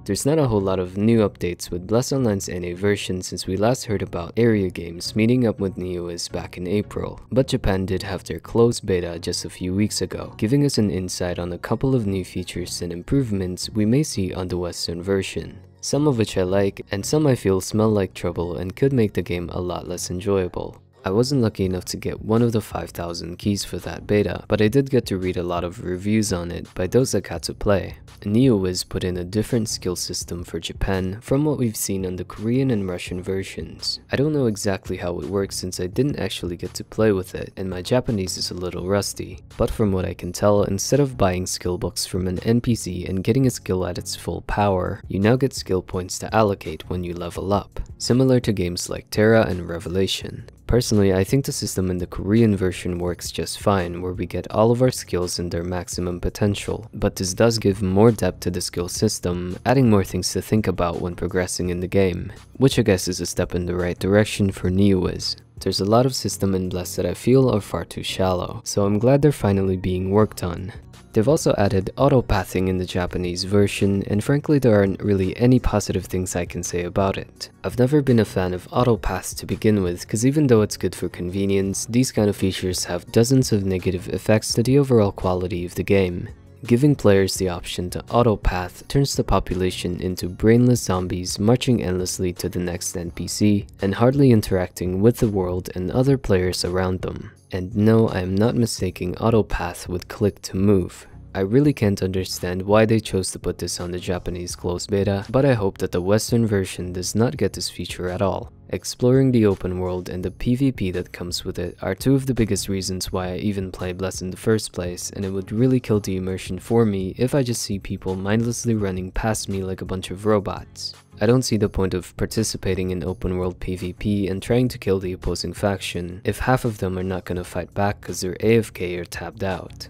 There's not a whole lot of new updates with Bless Online's NA version since we last heard about area games meeting up with NeoWiz back in April, but Japan did have their closed beta just a few weeks ago, giving us an insight on a couple of new features and improvements we may see on the Western version. Some of which I like, and some I feel smell like trouble and could make the game a lot less enjoyable. I wasn't lucky enough to get one of the 5,000 keys for that beta, but I did get to read a lot of reviews on it by those that got to play. NeoWiz put in a different skill system for Japan from what we've seen on the Korean and Russian versions. I don't know exactly how it works since I didn't actually get to play with it, and my Japanese is a little rusty. But from what I can tell, instead of buying skill books from an NPC and getting a skill at its full power, you now get skill points to allocate when you level up, similar to games like Terra and Revelation. Personally, I think the system in the Korean version works just fine, where we get all of our skills in their maximum potential, but this does give more depth to the skill system, adding more things to think about when progressing in the game, which I guess is a step in the right direction for NeoWiz. There's a lot of system in Bless that I feel are far too shallow, so I'm glad they're finally being worked on. They've also added autopathing in the Japanese version, and frankly there aren't really any positive things I can say about it. I've never been a fan of autopaths to begin with, cause even though it's good for convenience, these kind of features have dozens of negative effects to the overall quality of the game. Giving players the option to autopath turns the population into brainless zombies marching endlessly to the next NPC and hardly interacting with the world and other players around them. And no, I am not mistaking autopath with click to move. I really can't understand why they chose to put this on the Japanese closed beta, but I hope that the Western version does not get this feature at all. Exploring the open world and the PvP that comes with it are two of the biggest reasons why I even play Bless in the first place, and it would really kill the immersion for me if I just see people mindlessly running past me like a bunch of robots. I don't see the point of participating in open world PvP and trying to kill the opposing faction if half of them are not gonna fight back cause they're AFK or tapped out.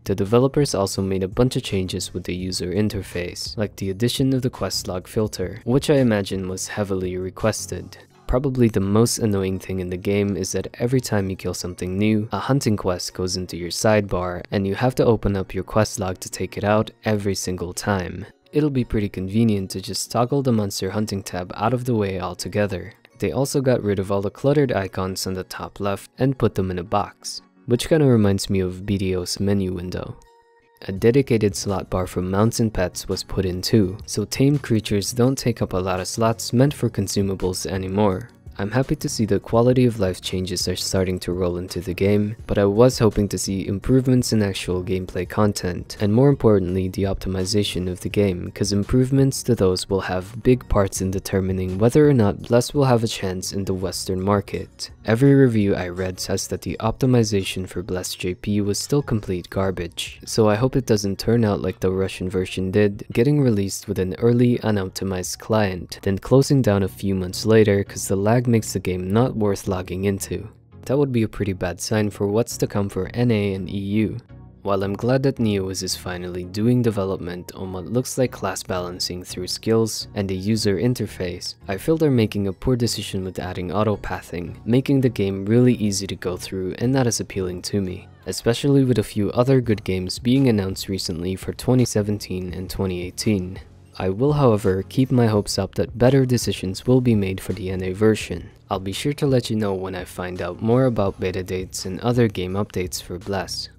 The developers also made a bunch of changes with the user interface, like the addition of the quest log filter, which I imagine was heavily requested. Probably the most annoying thing in the game is that every time you kill something new, a hunting quest goes into your sidebar, and you have to open up your quest log to take it out every single time. It'll be pretty convenient to just toggle the monster hunting tab out of the way altogether. They also got rid of all the cluttered icons on the top left and put them in a box, which kinda reminds me of BDO's menu window. A dedicated slot bar for mounts and pets was put in too, so tamed creatures don't take up a lot of slots meant for consumables anymore. I'm happy to see the quality of life changes are starting to roll into the game, but I was hoping to see improvements in actual gameplay content, and more importantly the optimization of the game, cause improvements to those will have big parts in determining whether or not Bless will have a chance in the Western market. Every review I read says that the optimization for Bless JP was still complete garbage, so I hope it doesn't turn out like the Russian version did, getting released with an early unoptimized client, then closing down a few months later cause the lag makes the game not worth logging into. That would be a pretty bad sign for what's to come for NA and EU. While I'm glad that NeoWiz is finally doing development on what looks like class balancing through skills and a user interface, I feel they're making a poor decision with adding autopathing, making the game really easy to go through and not as appealing to me, especially with a few other good games being announced recently for 2017 and 2018. I will, however, keep my hopes up that better decisions will be made for the NA version. I'll be sure to let you know when I find out more about beta dates and other game updates for Bless.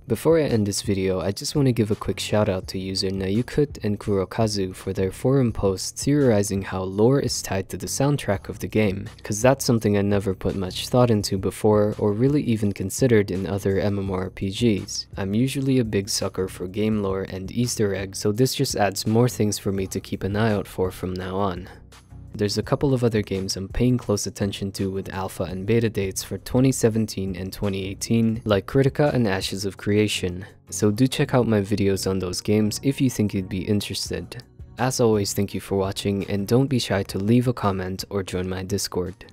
Before I end this video, I just want to give a quick shout out to user Nayukut and Kurokazu for their forum posts theorizing how lore is tied to the soundtrack of the game, cause that's something I never put much thought into before or really even considered in other MMORPGs. I'm usually a big sucker for game lore and Easter eggs, so this just adds more things for me to keep an eye out for from now on. There's a couple of other games I'm paying close attention to with alpha and beta dates for 2017 and 2018, like Critica and Ashes of Creation, so do check out my videos on those games if you think you'd be interested. As always, thank you for watching, and don't be shy to leave a comment or join my Discord.